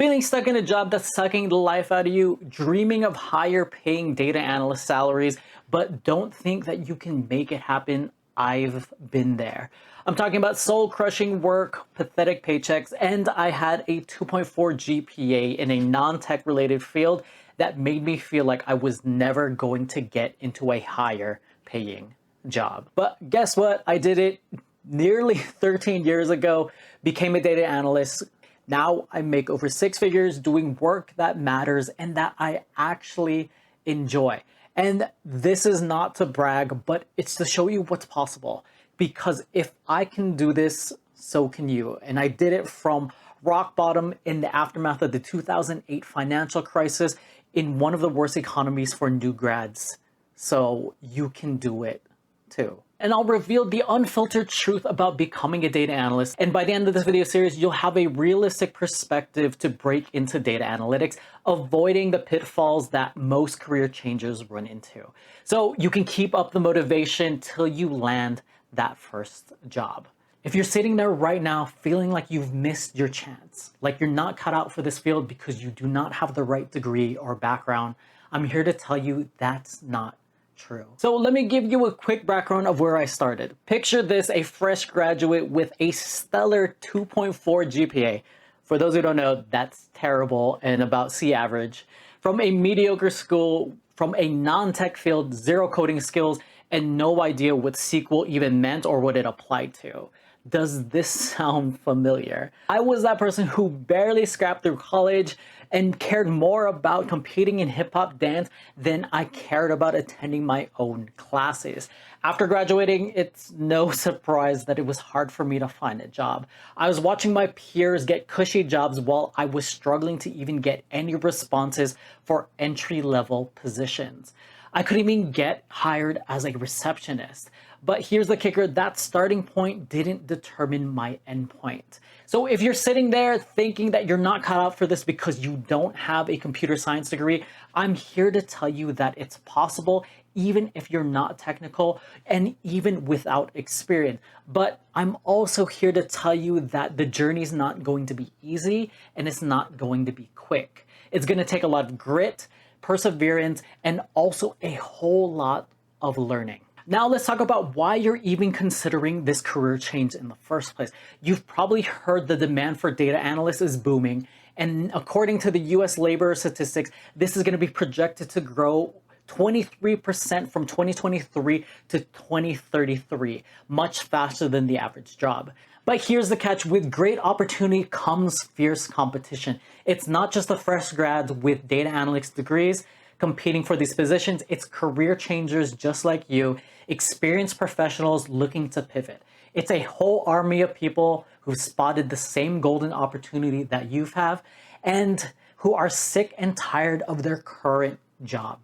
Feeling stuck in a job that's sucking the life out of you, dreaming of higher paying data analyst salaries, but don't think that you can make it happen. I've been there. I'm talking about soul crushing work, pathetic paychecks, and I had a 2.4 GPA in a non-tech related field that made me feel like I was never going to get into a higher paying job. But guess what? I did it nearly 13 years ago, became a data analyst. Now I make over six figures doing work that matters and that I actually enjoy. And this is not to brag, but it's to show you what's possible. Because if I can do this, so can you. And I did it from rock bottom in the aftermath of the 2008 financial crisis in one of the worst economies for new grads. So you can do it too. And I'll reveal the unfiltered truth about becoming a data analyst. And by the end of this video series, you'll have a realistic perspective to break into data analytics, avoiding the pitfalls that most career changers run into. So you can keep up the motivation till you land that first job. If you're sitting there right now feeling like you've missed your chance, like you're not cut out for this field because you do not have the right degree or background, I'm here to tell you that's not true. So let me give you a quick background of where I started. Picture this, a fresh graduate with a stellar 2.4 GPA. For those who don't know, that's terrible and about C average. From a mediocre school, from a non-tech field, zero coding skills, and no idea what SQL even meant or what it applied to. Does this sound familiar? I was that person who barely scrapped through college and cared more about competing in hip-hop dance than I cared about attending my own classes. After graduating, it's no surprise that it was hard for me to find a job. I was watching my peers get cushy jobs while I was struggling to even get any responses for entry-level positions. I couldn't even get hired as a receptionist. But here's the kicker, that starting point didn't determine my endpoint. So if you're sitting there thinking that you're not cut out for this because you don't have a computer science degree, I'm here to tell you that it's possible even if you're not technical and even without experience. But I'm also here to tell you that the journey is not going to be easy and it's not going to be quick. It's going to take a lot of grit, perseverance, and also a whole lot of learning. Now let's talk about why you're even considering this career change in the first place. You've probably heard the demand for data analysts is booming, and according to the US labor statistics, this is going to be projected to grow 23% from 2023 to 2033, much faster than the average job. But here's the catch, with great opportunity comes fierce competition. It's not just the fresh grads with data analytics degrees competing for these positions, it's career changers just like you, experienced professionals looking to pivot. It's a whole army of people who've spotted the same golden opportunity that you have and who are sick and tired of their current job.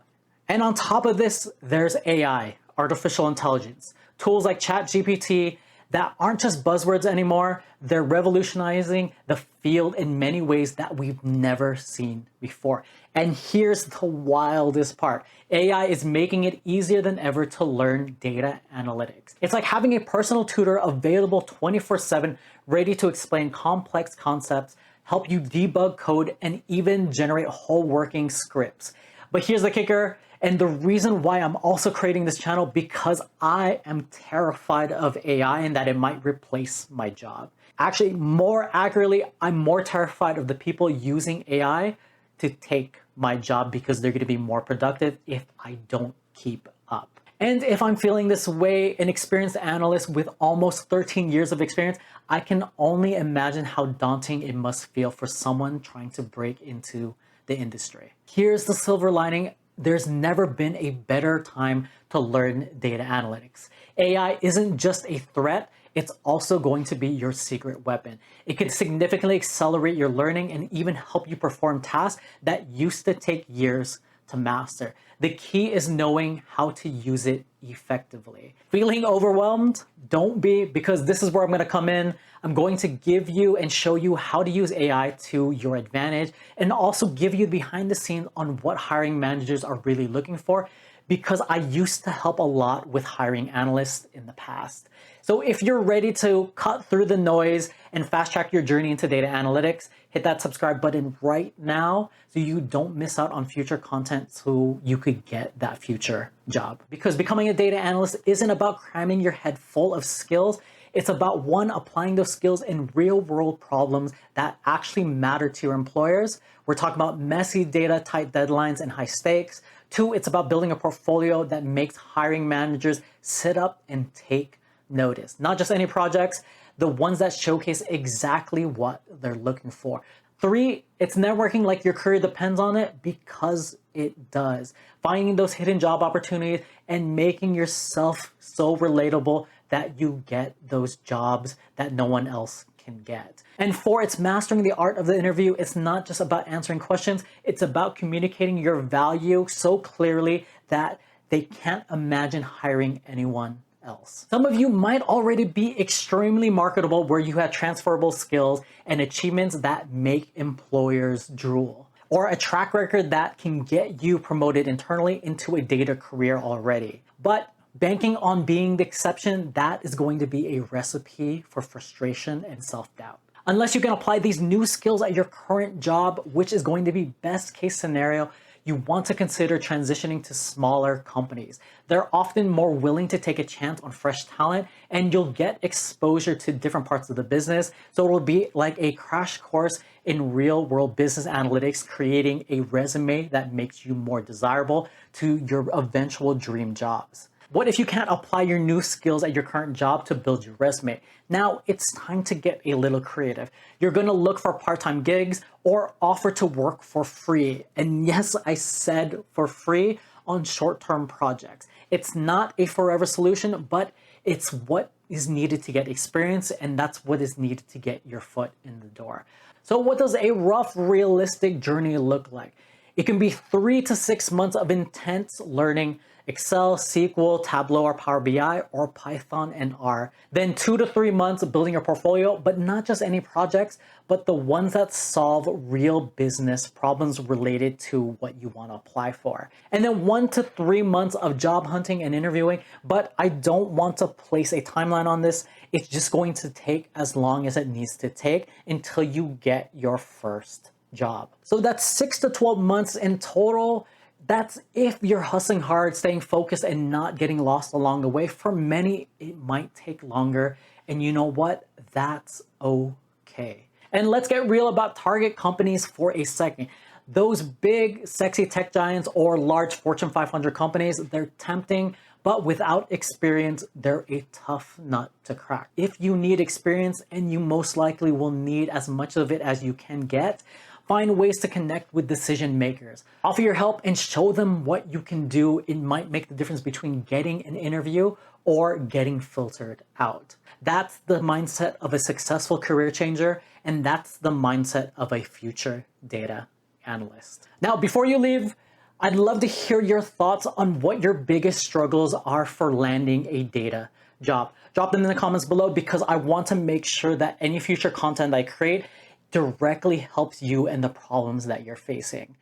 And on top of this, there's AI, artificial intelligence, tools like ChatGPT that aren't just buzzwords anymore. They're revolutionizing the field in many ways that we've never seen before. And here's the wildest part. AI is making it easier than ever to learn data analytics. It's like having a personal tutor available 24/7, ready to explain complex concepts, help you debug code, and even generate whole working scripts. But here's the kicker, and the reason why I'm also creating this channel, because I am terrified of AI and that it might replace my job. Actually, more accurately, I'm more terrified of the people using AI to take my job because they're going to be more productive if I don't keep up. And if I'm feeling this way, an experienced analyst with almost 13 years of experience, I can only imagine how daunting it must feel for someone trying to break into the industry. Here's the silver lining. There's never been a better time to learn data analytics. AI isn't just a threat, it's also going to be your secret weapon. It can significantly accelerate your learning and even help you perform tasks that used to take years to master. The key is knowing how to use it effectively. Feeling overwhelmed? Don't be, because this is where I'm going to come in. I'm going to give you and show you how to use AI to your advantage and also give you behind the scenes on what hiring managers are really looking for. because I used to help a lot with hiring analysts in the past. So if you're ready to cut through the noise and fast track your journey into data analytics, hit that subscribe button right now so you don't miss out on future content so you could get that future job. Because becoming a data analyst isn't about cramming your head full of skills. It's about one, applying those skills in real world problems that actually matter to your employers. We're talking about messy data, tight deadlines, and high stakes. Two, it's about building a portfolio that makes hiring managers sit up and take notice. Not just any projects, the ones that showcase exactly what they're looking for. Three, it's networking like your career depends on it, because it does. Finding those hidden job opportunities and making yourself so relatable that you get those jobs that no one else can get. And four, it's mastering the art of the interview. It's not just about answering questions. It's about communicating your value so clearly that they can't imagine hiring anyone else. Some of you might already be extremely marketable, where you have transferable skills and achievements that make employers drool, or a track record that can get you promoted internally into a data career already. But banking on being the exception, that is going to be a recipe for frustration and self-doubt. Unless you can apply these new skills at your current job, which is going to be best case scenario, you want to consider transitioning to smaller companies. They're often more willing to take a chance on fresh talent, and you'll get exposure to different parts of the business. So it'll be like a crash course in real world business analytics, creating a resume that makes you more desirable to your eventual dream jobs. What if you can't apply your new skills at your current job to build your resume? Now it's time to get a little creative. You're going to look for part-time gigs or offer to work for free. And yes, I said for free, on short-term projects. It's not a forever solution, but it's what is needed to get experience, and that's what is needed to get your foot in the door. So what does a rough, realistic journey look like? It can be 3 to 6 months of intense learning Excel, SQL, Tableau, or Power BI, or Python and R. Then 2 to 3 months of building your portfolio, but not just any projects, but the ones that solve real business problems related to what you want to apply for. And then 1 to 3 months of job hunting and interviewing, but I don't want to place a timeline on this. It's just going to take as long as it needs to take until you get your first job. So that's 6 to 12 months in total. That's if you're hustling hard, staying focused, and not getting lost along the way. For many, it might take longer. And you know what? That's okay. And let's get real about target companies for a second. Those big, sexy tech giants or large Fortune 500 companies, they're tempting, but without experience, they're a tough nut to crack. If you need experience, and you most likely will need as much of it as you can get, find ways to connect with decision makers. Offer your help and show them what you can do. It might make the difference between getting an interview or getting filtered out. That's the mindset of a successful career changer, and that's the mindset of a future data analyst. Now, before you leave, I'd love to hear your thoughts on what your biggest struggles are for landing a data job. Drop them in the comments below, because I want to make sure that any future content I create directly helps you and the problems that you're facing.